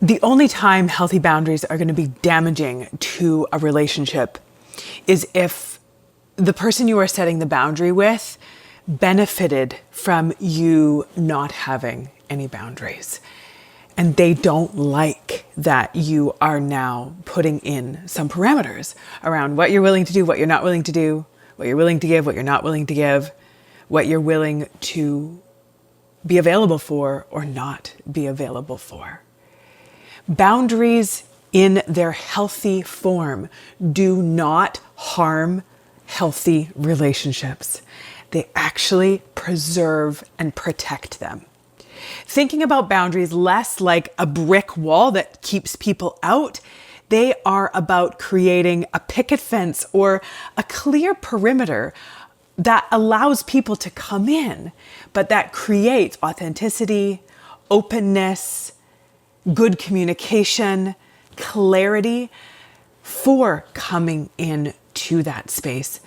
The only time healthy boundaries are going to be damaging to a relationship is if the person you are setting the boundary with benefited from you not having any boundaries. And they don't like that you are now putting in some parameters around what you're willing to do, what you're not willing to do, what you're willing to give, what you're not willing to give, what you're willing to be available for or not be available for. Boundaries in their healthy form do not harm healthy relationships. They actually preserve and protect them. Thinking about boundaries less like a brick wall that keeps people out, they are about creating a picket fence or a clear perimeter that allows people to come in, but that creates authenticity, openness, good communication, clarity for coming in to that space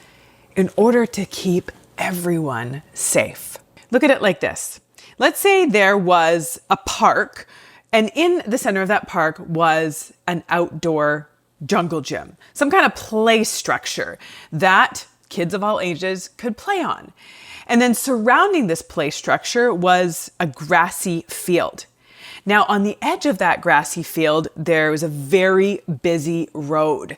in order to keep everyone safe. Look at it like this. Let's say there was a park, and in the center of that park was an outdoor jungle gym, some kind of play structure that kids of all ages could play on. And then surrounding this play structure was a grassy field. Now, on the edge of that grassy field, there was a very busy road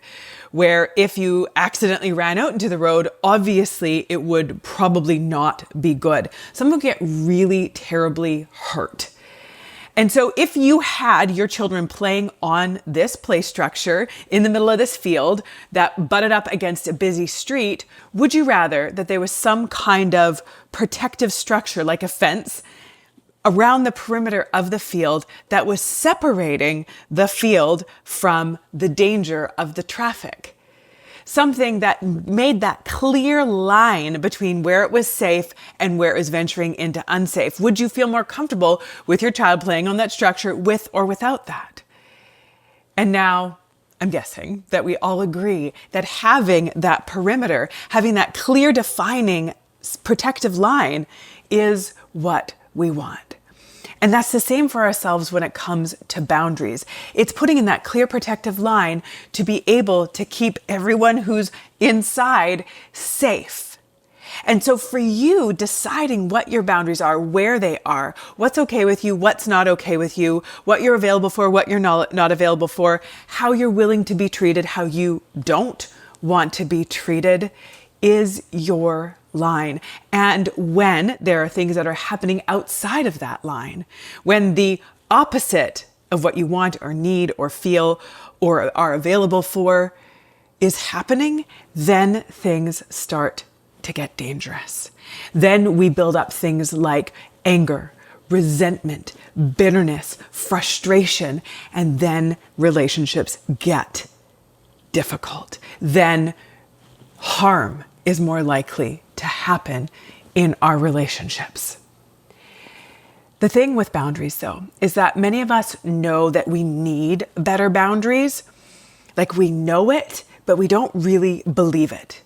where if you accidentally ran out into the road, obviously it would probably not be good. Someone would get really terribly hurt. And so if you had your children playing on this play structure in the middle of this field that butted up against a busy street, would you rather that there was some kind of protective structure like a fence around the perimeter of the field that was separating the field from the danger of the traffic? Something that made that clear line between where it was safe and where it was venturing into unsafe. Would you feel more comfortable with your child playing on that structure with or without that? And now I'm guessing that we all agree that having that perimeter, having that clear defining protective line is what we want. And that's the same for ourselves when it comes to boundaries. It's putting in that clear protective line to be able to keep everyone who's inside safe. And so for you, deciding what your boundaries are, where they are, what's okay with you, what's not okay with you, what you're available for, what you're not available for, how you're willing to be treated, how you don't want to be treated, is your line. And when there are things that are happening outside of that line, when the opposite of what you want or need or feel or are available for is happening, then things start to get dangerous. Then we build up things like anger, resentment, bitterness, frustration, and then relationships get difficult. Then harm is more likely to happen in our relationships. The thing with boundaries, though, is that many of us know that we need better boundaries. Like we know it, but we don't really believe it.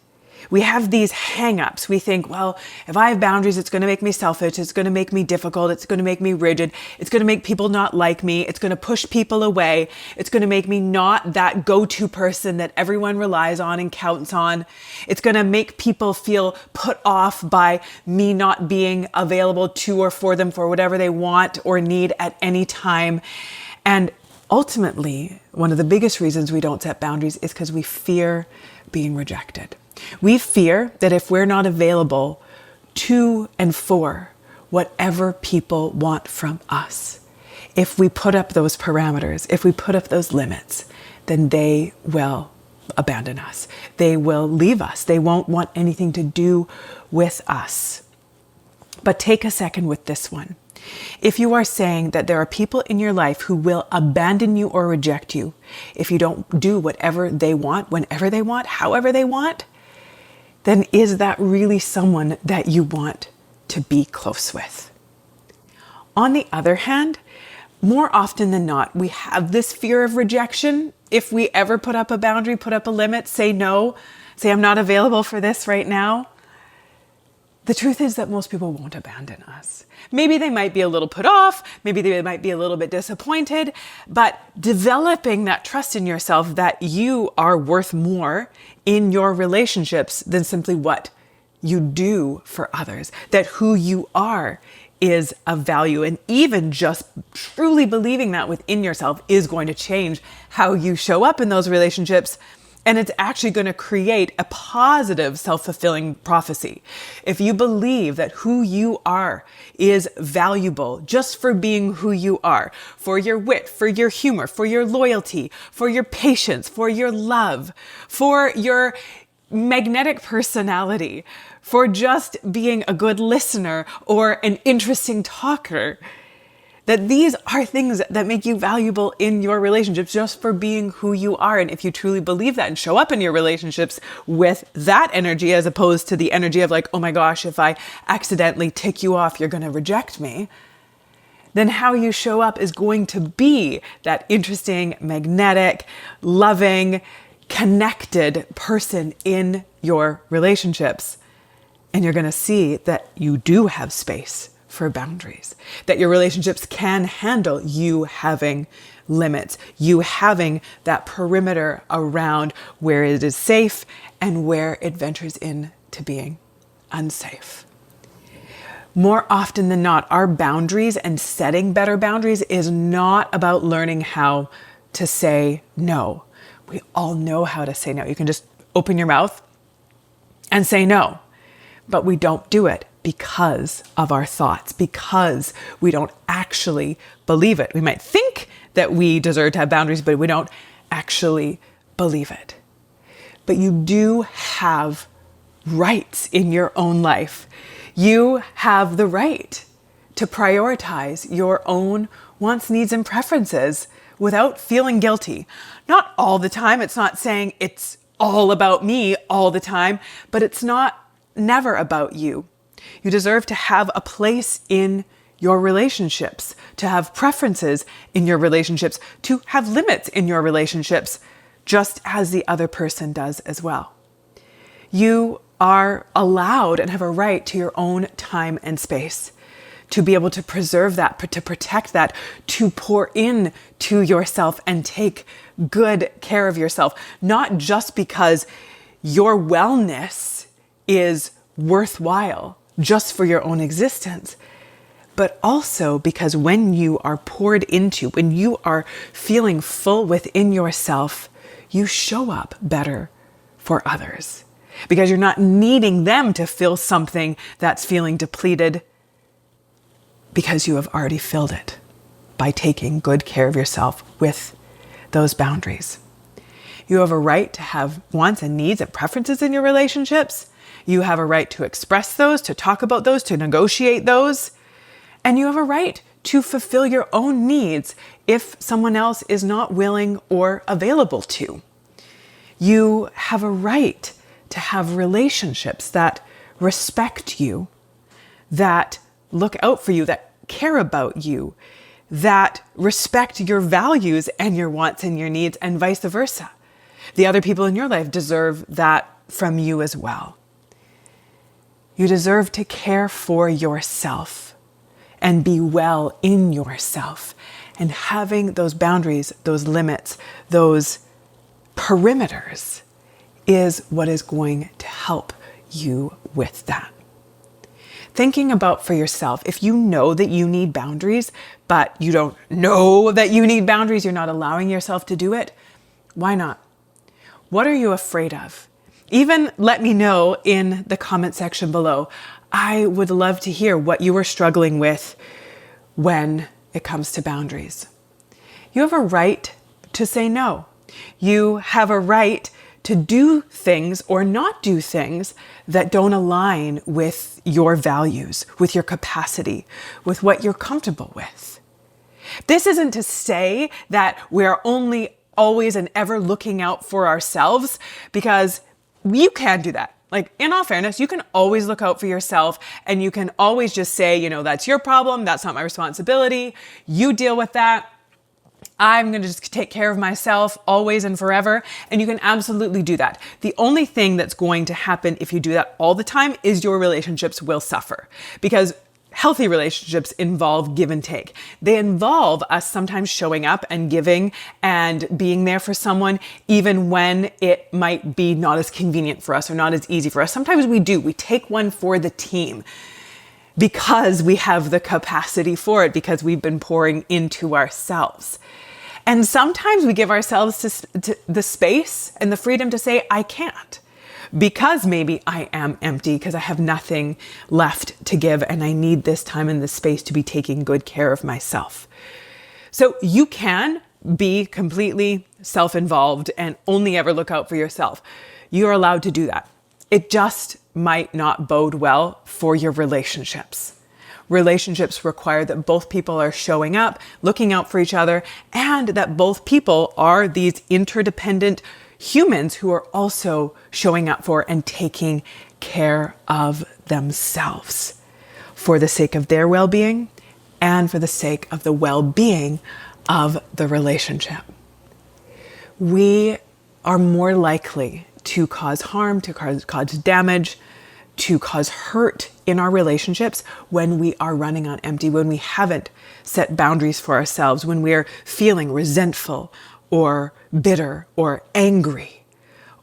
We have these hang-ups. We think, well, if I have boundaries, it's going to make me selfish. It's going to make me difficult. It's going to make me rigid. It's going to make people not like me. It's going to push people away. It's going to make me not that go-to person that everyone relies on and counts on. It's going to make people feel put off by me not being available to or for them for whatever they want or need at any time. And ultimately, one of the biggest reasons we don't set boundaries is because we fear being rejected. We fear that if we're not available to and for whatever people want from us, if we put up those parameters, if we put up those limits, then they will abandon us. They will leave us. They won't want anything to do with us. But take a second with this one. If you are saying that there are people in your life who will abandon you or reject you if you don't do whatever they want, whenever they want, however they want, then is that really someone that you want to be close with? On the other hand, more often than not, we have this fear of rejection. If we ever put up a boundary, put up a limit, say no, say I'm not available for this right now, The truth is that most people won't abandon us. Maybe they might be a little put off, maybe they might be a little bit disappointed, but developing that trust in yourself that you are worth more in your relationships than simply what you do for others, that who you are is of value. And even just truly believing that within yourself is going to change how you show up in those relationships. And it's actually going to create a positive self-fulfilling prophecy. If you believe that who you are is valuable just for being who you are, for your wit, for your humor, for your loyalty, for your patience, for your love, for your magnetic personality, for just being a good listener or an interesting talker, that these are things that make you valuable in your relationships just for being who you are. And if you truly believe that and show up in your relationships with that energy, as opposed to the energy of like, oh my gosh, if I accidentally tick you off, you're going to reject me, then how you show up is going to be that interesting, magnetic, loving, connected person in your relationships. And you're going to see that you do have space for boundaries, that your relationships can handle you having limits, you having that perimeter around where it is safe and where it ventures into being unsafe. More often than not, our boundaries and setting better boundaries is not about learning how to say no. We all know how to say no. You can just open your mouth and say no, but we don't do it because of our thoughts, because we don't actually believe it. We might think that we deserve to have boundaries, but we don't actually believe it. But you do have rights in your own life. You have the right to prioritize your own wants, needs, and preferences without feeling guilty. Not all the time. It's not saying it's all about me all the time, but it's never about you. You deserve to have a place in your relationships, to have preferences in your relationships, to have limits in your relationships, just as the other person does as well. You are allowed and have a right to your own time and space, to be able to preserve that, to protect that, to pour in to yourself and take good care of yourself, not just because your wellness is worthwhile just for your own existence, but also because when you are poured into, when you are feeling full within yourself, you show up better for others because you're not needing them to fill something that's feeling depleted, because you have already filled it by taking good care of yourself with those boundaries. You have a right to have wants and needs and preferences in your relationships. You have a right to express those, to talk about those, to negotiate those. And you have a right to fulfill your own needs if someone else is not willing or available to. You have a right to have relationships that respect you, that look out for you, that care about you, that respect your values and your wants and your needs, and vice versa. The other people in your life deserve that from you as well. You deserve to care for yourself and be well in yourself. And having those boundaries, those limits, those perimeters is what is going to help you with that. Thinking about for yourself, if you know that you need boundaries, but you don't know that you need boundaries, you're not allowing yourself to do it, why not? What are you afraid of? Even let me know in the comment section below. I would love to hear what you are struggling with when it comes to boundaries. You have a right to say no. You have a right to do things or not do things that don't align with your values, with your capacity, with what you're comfortable with. This isn't to say that we're only always and ever looking out for ourselves, because you can do that. Like, in all fairness, you can always look out for yourself, and you can always just say, that's your problem. That's not my responsibility. You deal with that. I'm going to just take care of myself always and forever. And you can absolutely do that. The only thing that's going to happen if you do that all the time is your relationships will suffer, because healthy relationships involve give and take. They involve us sometimes showing up and giving and being there for someone, even when it might be not as convenient for us or not as easy for us. Sometimes we do. We take one for the team because we have the capacity for it, because we've been pouring into ourselves. And sometimes we give ourselves to the space and the freedom to say, I can't. Because maybe I am empty, because I have nothing left to give, and I need this time and this space to be taking good care of myself. So you can be completely self-involved and only ever look out for yourself. You're allowed to do that. It just might not bode well for your relationships. Relationships require that both people are showing up, looking out for each other, and that both people are these interdependent humans who are also showing up for and taking care of themselves for the sake of their well-being and for the sake of the well-being of the relationship. We are more likely to cause harm, to cause damage, to cause hurt in our relationships when we are running on empty, when we haven't set boundaries for ourselves, when we're feeling resentful or bitter or angry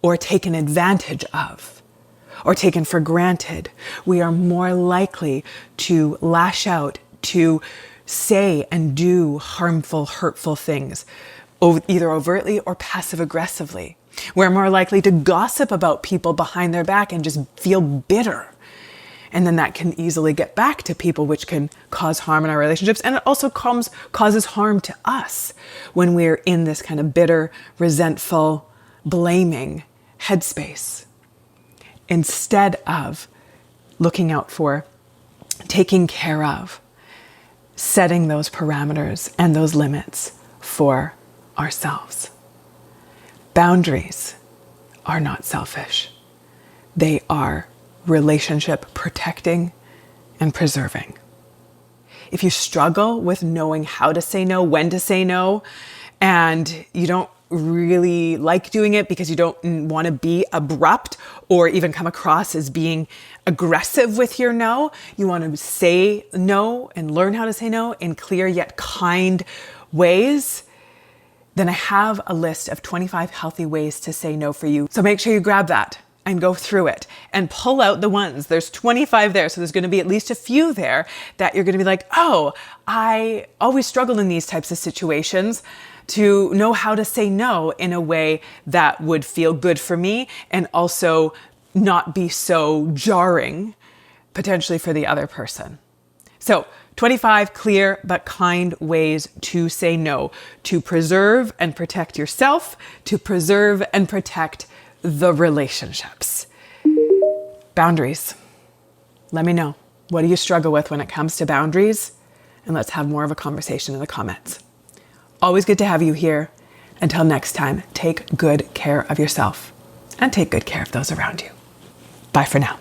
or taken advantage of or taken for granted. We are more likely to lash out, to say and do harmful, hurtful things, either overtly or passive aggressively. We're more likely to gossip about people behind their back and just feel bitter. And then that can easily get back to people, which can cause harm in our relationships. And it also causes harm to us when we're in this kind of bitter, resentful, blaming headspace. Instead of looking out for, taking care of, setting those parameters and those limits for ourselves. Boundaries are not selfish. They are relationship protecting and preserving. If you struggle with knowing how to say no, when to say no, and you don't really like doing it because you don't want to be abrupt or even come across as being aggressive with your no, you want to say no and learn how to say no in clear yet kind ways, then I have a list of 25 healthy ways to say no for you. So make sure you grab that and go through it and pull out the ones. There's 25 there. So there's going to be at least a few there that you're going to be like, oh, I always struggle in these types of situations to know how to say no in a way that would feel good for me and also not be so jarring potentially for the other person. So 25 clear but kind ways to say no, to preserve and protect yourself, to preserve and protect the relationships. Boundaries. Let me know. What do you struggle with when it comes to boundaries? And let's have more of a conversation in the comments. Always good to have you here. Until next time, take good care of yourself and take good care of those around you. Bye for now.